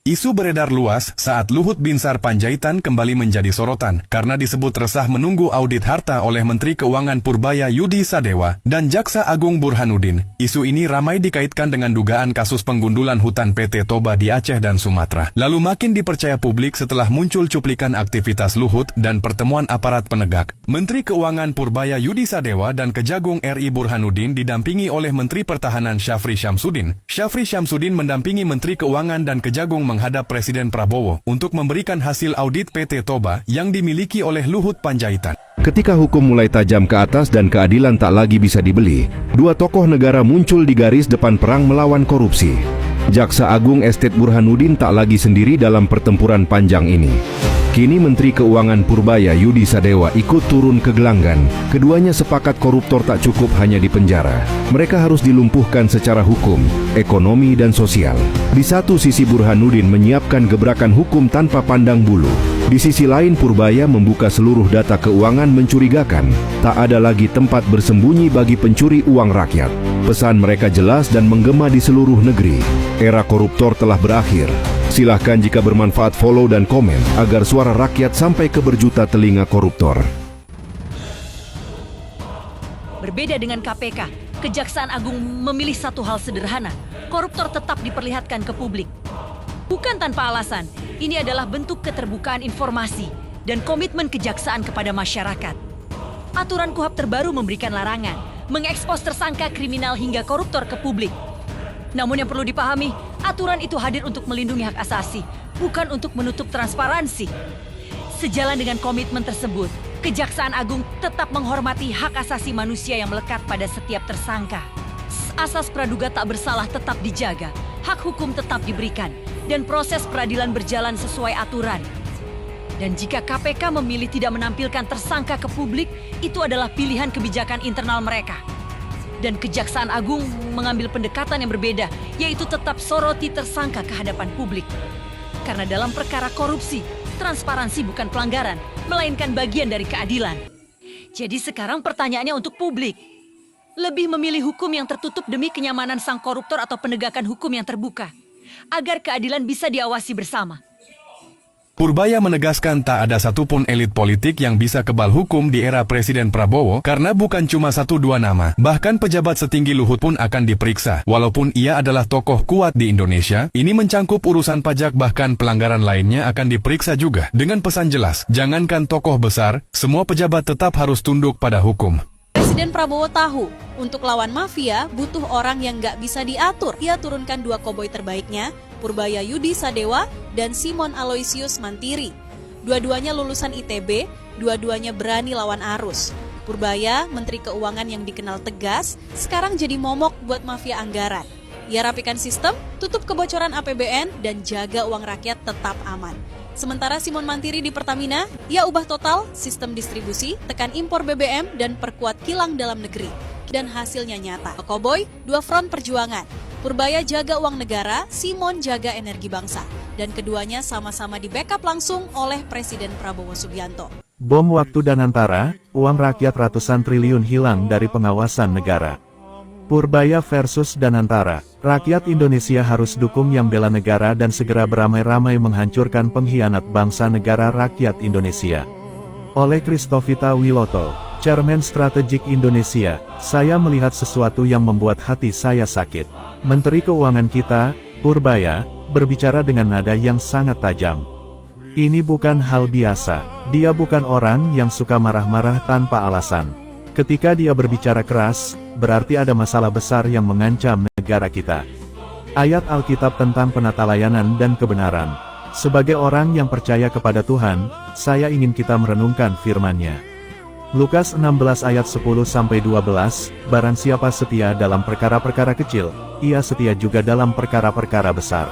Isu beredar luas saat Luhut Binsar Panjaitan kembali menjadi sorotan karena disebut resah menunggu audit harta oleh Menteri Keuangan Purbaya Yudi Sadewa dan Jaksa Agung Burhanuddin. Isu ini ramai dikaitkan dengan dugaan kasus penggundulan hutan PT Toba di Aceh dan Sumatera. Lalu makin dipercaya publik setelah muncul cuplikan aktivitas Luhut dan pertemuan aparat penegak. Menteri Keuangan Purbaya Yudi Sadewa dan Kejagung RI Burhanuddin didampingi oleh Menteri Pertahanan Syafri Syamsuddin. Syafri Syamsuddin mendampingi Menteri Keuangan dan Kejagung menghadap Presiden Prabowo untuk memberikan hasil audit PT Toba yang dimiliki oleh Luhut Panjaitan. Ketika hukum mulai tajam ke atas dan keadilan tak lagi bisa dibeli, dua tokoh negara muncul di garis depan perang melawan korupsi. Jaksa Agung Estet Burhanuddin tak lagi sendiri dalam pertempuran panjang ini. Kini Menteri Keuangan Purbaya Yudi Sadewa ikut turun ke gelanggang. Keduanya sepakat koruptor tak cukup hanya dipenjara. Mereka harus dilumpuhkan secara hukum, ekonomi dan sosial. Di satu sisi Burhanuddin menyiapkan gebrakan hukum tanpa pandang bulu. Di sisi lain Purbaya membuka seluruh data keuangan mencurigakan. Tak ada lagi tempat bersembunyi bagi pencuri uang rakyat. Pesan mereka jelas dan menggema di seluruh negeri. Era koruptor telah berakhir. Silahkan jika bermanfaat follow dan komen agar suara rakyat sampai ke berjuta telinga koruptor. Berbeda dengan KPK, Kejaksaan Agung memilih satu hal sederhana, koruptor tetap diperlihatkan ke publik. Bukan tanpa alasan, ini adalah bentuk keterbukaan informasi dan komitmen kejaksaan kepada masyarakat. Aturan KUHP terbaru memberikan larangan, mengekspos tersangka kriminal hingga koruptor ke publik. Namun yang perlu dipahami, aturan itu hadir untuk melindungi hak asasi, bukan untuk menutup transparansi. Sejalan dengan komitmen tersebut, Kejaksaan Agung tetap menghormati hak asasi manusia yang melekat pada setiap tersangka. Asas praduga tak bersalah tetap dijaga, hak hukum tetap diberikan, dan proses peradilan berjalan sesuai aturan. Dan jika KPK memilih tidak menampilkan tersangka ke publik, itu adalah pilihan kebijakan internal mereka. Dan Kejaksaan Agung mengambil pendekatan yang berbeda, yaitu tetap soroti tersangka ke hadapan publik. Karena dalam perkara korupsi, transparansi bukan pelanggaran, melainkan bagian dari keadilan. Jadi sekarang pertanyaannya untuk publik. Lebih memilih hukum yang tertutup demi kenyamanan sang koruptor atau penegakan hukum yang terbuka, agar keadilan bisa diawasi bersama. Purbaya menegaskan tak ada satupun elit politik yang bisa kebal hukum di era Presiden Prabowo karena bukan cuma 1-2 nama. Bahkan pejabat setinggi Luhut pun akan diperiksa. Walaupun ia adalah tokoh kuat di Indonesia, ini mencangkup urusan pajak bahkan pelanggaran lainnya akan diperiksa juga. Dengan pesan jelas, jangankan tokoh besar, semua pejabat tetap harus tunduk pada hukum. Presiden Prabowo tahu, untuk lawan mafia butuh orang yang nggak bisa diatur. Ia turunkan 2 koboi terbaiknya, Purbaya Yudi Sadewa dan Simon Aloysius Mantiri. Dua-duanya lulusan ITB, dua-duanya berani lawan arus. Purbaya, Menteri Keuangan yang dikenal tegas, sekarang jadi momok buat mafia anggaran. Ia rapikan sistem, tutup kebocoran APBN, dan jaga uang rakyat tetap aman. Sementara Simon Mantiri di Pertamina, ia ubah total sistem distribusi, tekan impor BBM, dan perkuat kilang dalam negeri. Dan hasilnya nyata. Koboi, 2 front perjuangan. Purbaya jaga uang negara, Simon jaga energi bangsa. Dan keduanya sama-sama di backup langsung oleh Presiden Prabowo Subianto. Bom waktu dan antara, uang rakyat ratusan triliun hilang dari pengawasan negara. Purbaya versus Danantara, rakyat Indonesia harus dukung yang bela negara dan segera beramai-ramai menghancurkan pengkhianat bangsa negara rakyat Indonesia. Oleh Christovita Wiloto, Chairman Strategik Indonesia, saya melihat sesuatu yang membuat hati saya sakit. Menteri Keuangan kita, Purbaya, berbicara dengan nada yang sangat tajam. Ini bukan hal biasa, dia bukan orang yang suka marah-marah tanpa alasan. Ketika dia berbicara keras, berarti ada masalah besar yang mengancam negara kita. Ayat Alkitab tentang penata layanan dan kebenaran. Sebagai orang yang percaya kepada Tuhan, saya ingin kita merenungkan firman-Nya. Lukas 16 ayat 10-12, barang siapa setia dalam perkara-perkara kecil, ia setia juga dalam perkara-perkara besar.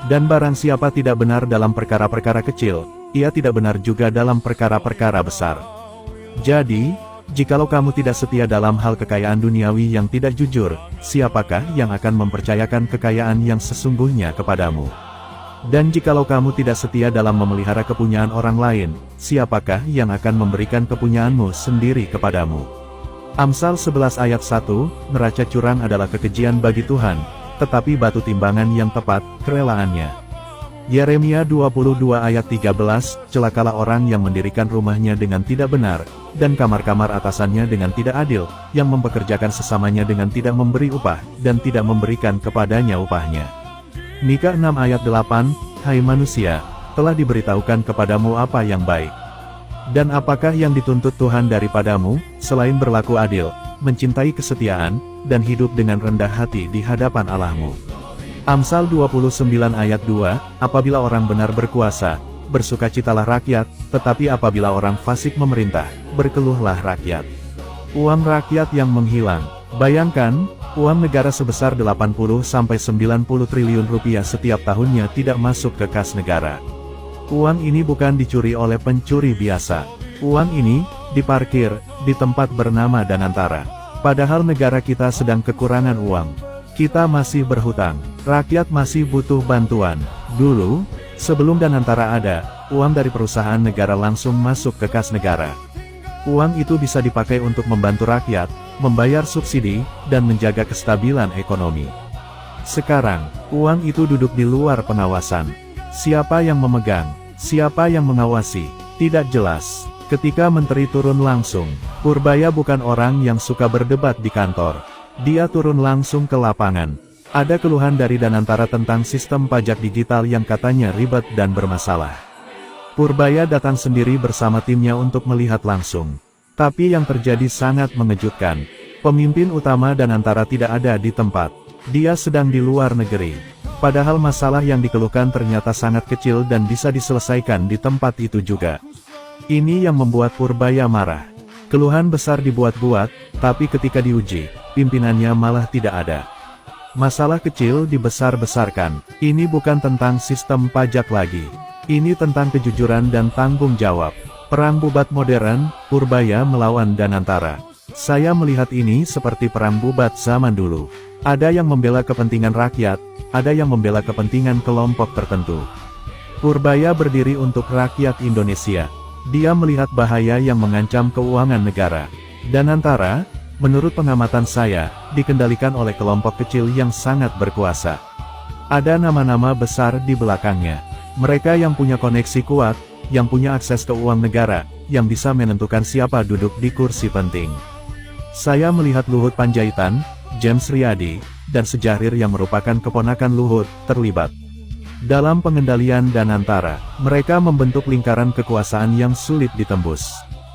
Dan barang siapa tidak benar dalam perkara-perkara kecil, ia tidak benar juga dalam perkara-perkara besar. Jadi, jikalau kamu tidak setia dalam hal kekayaan duniawi yang tidak jujur, siapakah yang akan mempercayakan kekayaan yang sesungguhnya kepadamu? Dan jikalau kamu tidak setia dalam memelihara kepunyaan orang lain, siapakah yang akan memberikan kepunyaanmu sendiri kepadamu? Amsal 11 ayat 1, neraca curang adalah kekejian bagi Tuhan, tetapi batu timbangan yang tepat, kerelaannya. Yeremia 22 ayat 13, celakalah orang yang mendirikan rumahnya dengan tidak benar, dan kamar-kamar atasannya dengan tidak adil, yang mempekerjakan sesamanya dengan tidak memberi upah, dan tidak memberikan kepadanya upahnya. Mika 6 ayat 8, hai manusia, telah diberitahukan kepadamu apa yang baik. Dan apakah yang dituntut Tuhan daripadamu, selain berlaku adil, mencintai kesetiaan, dan hidup dengan rendah hati di hadapan Allahmu. Amsal 29 ayat 2, apabila orang benar berkuasa, bersukacitalah rakyat, tetapi apabila orang fasik memerintah, berkeluhlah rakyat. Uang rakyat yang menghilang. Bayangkan, uang negara sebesar 80-90 triliun rupiah setiap tahunnya tidak masuk ke kas negara. Uang ini bukan dicuri oleh pencuri biasa. Uang ini diparkir di tempat bernama Danantara. Padahal negara kita sedang kekurangan uang. Kita masih berhutang. Rakyat masih butuh bantuan. Dulu, sebelum Danantara ada, uang dari perusahaan negara langsung masuk ke kas negara. Uang itu bisa dipakai untuk membantu rakyat, membayar subsidi, dan menjaga kestabilan ekonomi. Sekarang, uang itu duduk di luar pengawasan. Siapa yang memegang? Siapa yang mengawasi? Tidak jelas. Ketika menteri turun langsung, Purbaya bukan orang yang suka berdebat di kantor. Dia turun langsung ke lapangan. Ada keluhan dari Danantara tentang sistem pajak digital yang katanya ribet dan bermasalah. Purbaya datang sendiri bersama timnya untuk melihat langsung. Tapi yang terjadi sangat mengejutkan. Pemimpin utama Danantara tidak ada di tempat. Dia sedang di luar negeri. Padahal masalah yang dikeluhkan ternyata sangat kecil dan bisa diselesaikan di tempat itu juga. Ini yang membuat Purbaya marah. Keluhan besar dibuat-buat, tapi ketika diuji, pimpinannya malah tidak ada. Masalah kecil dibesar-besarkan. Ini bukan tentang sistem pajak lagi. Ini tentang kejujuran dan tanggung jawab. Perang bubat modern, Purbaya melawan Danantara. Saya melihat ini seperti perang bubat zaman dulu. Ada yang membela kepentingan rakyat, ada yang membela kepentingan kelompok tertentu. Purbaya berdiri untuk rakyat Indonesia. Dia melihat bahaya yang mengancam keuangan negara. Danantara, menurut pengamatan saya, dikendalikan oleh kelompok kecil yang sangat berkuasa. Ada nama-nama besar di belakangnya. Mereka yang punya koneksi kuat, yang punya akses ke uang negara, yang bisa menentukan siapa duduk di kursi penting. Saya melihat Luhut Panjaitan, James Riyadi, dan Sejahrir yang merupakan keponakan Luhut, terlibat. Dalam pengendalian Danantara, mereka membentuk lingkaran kekuasaan yang sulit ditembus.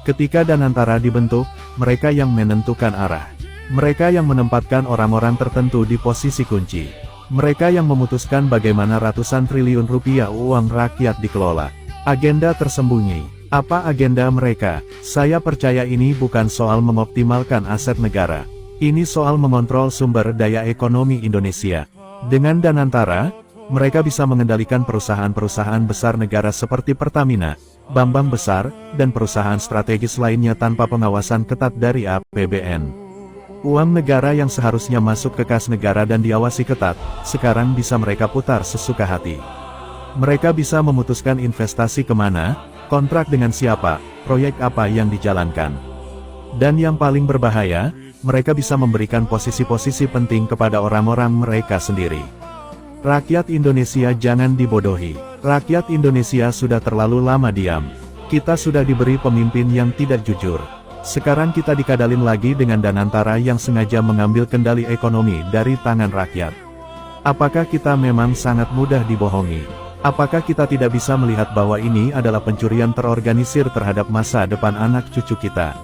Ketika Danantara dibentuk, mereka yang menentukan arah. Mereka yang menempatkan orang-orang tertentu di posisi kunci. Mereka yang memutuskan bagaimana ratusan triliun rupiah uang rakyat dikelola. Agenda tersembunyi. Apa agenda mereka? Saya percaya ini bukan soal mengoptimalkan aset negara. Ini soal mengontrol sumber daya ekonomi Indonesia. Dengan Danantara, mereka bisa mengendalikan perusahaan-perusahaan besar negara seperti Pertamina, Bambang Besar, dan perusahaan strategis lainnya tanpa pengawasan ketat dari APBN. Uang negara yang seharusnya masuk ke kas negara dan diawasi ketat, sekarang bisa mereka putar sesuka hati. Mereka bisa memutuskan investasi kemana, kontrak dengan siapa, proyek apa yang dijalankan. Dan yang paling berbahaya, mereka bisa memberikan posisi-posisi penting kepada orang-orang mereka sendiri. Rakyat Indonesia jangan dibodohi. Rakyat Indonesia sudah terlalu lama diam. Kita sudah diberi pemimpin yang tidak jujur. Sekarang kita dikadalin lagi dengan Danantara yang sengaja mengambil kendali ekonomi dari tangan rakyat. Apakah kita memang sangat mudah dibohongi? Apakah kita tidak bisa melihat bahwa ini adalah pencurian terorganisir terhadap masa depan anak cucu kita?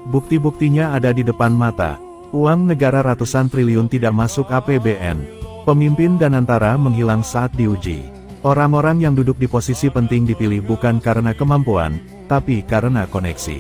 Bukti-buktinya ada di depan mata. Uang negara ratusan triliun tidak masuk APBN. Pemimpin Danantara menghilang saat diuji. Orang-orang yang duduk di posisi penting dipilih bukan karena kemampuan, tapi karena koneksi.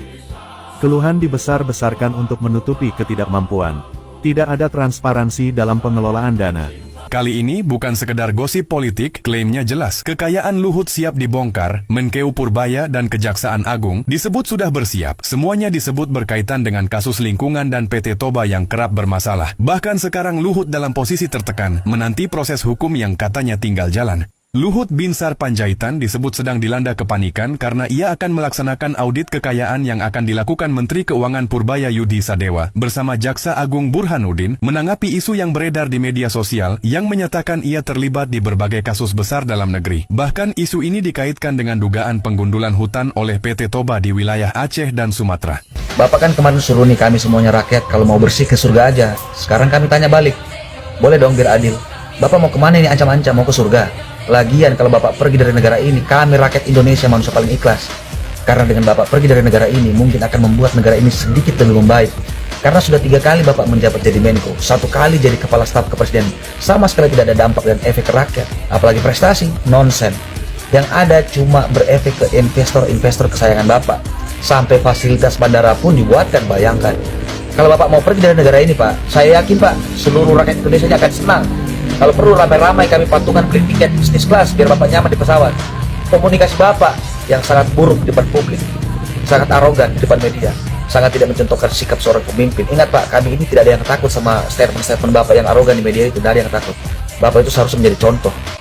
Keluhan dibesar-besarkan untuk menutupi ketidakmampuan. Tidak ada transparansi dalam pengelolaan dana. Kali ini bukan sekedar gosip politik, klaimnya jelas. Kekayaan Luhut siap dibongkar, Menkeu Purbaya dan Kejaksaan Agung disebut sudah bersiap. Semuanya disebut berkaitan dengan kasus lingkungan dan PT Toba yang kerap bermasalah. Bahkan sekarang Luhut dalam posisi tertekan, menanti proses hukum yang katanya tinggal jalan. Luhut Binsar Panjaitan disebut sedang dilanda kepanikan karena ia akan melaksanakan audit kekayaan yang akan dilakukan Menteri Keuangan Purbaya Yudi Sadewa bersama Jaksa Agung Burhanuddin menanggapi isu yang beredar di media sosial yang menyatakan ia terlibat di berbagai kasus besar dalam negeri. Bahkan isu ini dikaitkan dengan dugaan penggundulan hutan oleh PT Toba di wilayah Aceh dan Sumatera. Bapak kan kemarin suruh nih kami semuanya rakyat kalau mau bersih ke surga aja. Sekarang kami tanya balik, boleh dong biar adil. Bapak mau kemana ini ancam-ancam mau ke surga? Lagian kalau Bapak pergi dari negara ini, kami rakyat Indonesia manusia paling ikhlas. Karena dengan Bapak pergi dari negara ini, mungkin akan membuat negara ini sedikit lebih membaik. Karena sudah 3 kali Bapak menjabat jadi Menko, 1 kali jadi Kepala Staf Kepresiden. Sama sekali tidak ada dampak dan efek ke rakyat. Apalagi prestasi, nonsen. Yang ada cuma berefek ke investor-investor kesayangan Bapak. Sampai fasilitas bandara pun dibuatkan, bayangkan. Kalau Bapak mau pergi dari negara ini, Pak, saya yakin, Pak, seluruh rakyat Indonesia akan senang. Kalau perlu ramai-ramai kami patungan beli tiket bisnis kelas biar Bapak nyaman di pesawat. Komunikasi Bapak yang sangat buruk di depan publik, sangat arogan di depan media, sangat tidak mencontohkan sikap seorang pemimpin. Ingat Pak, kami ini tidak ada yang takut sama statement-statement Bapak yang arogan di media itu, tidak ada yang takut. Bapak itu seharusnya menjadi contoh.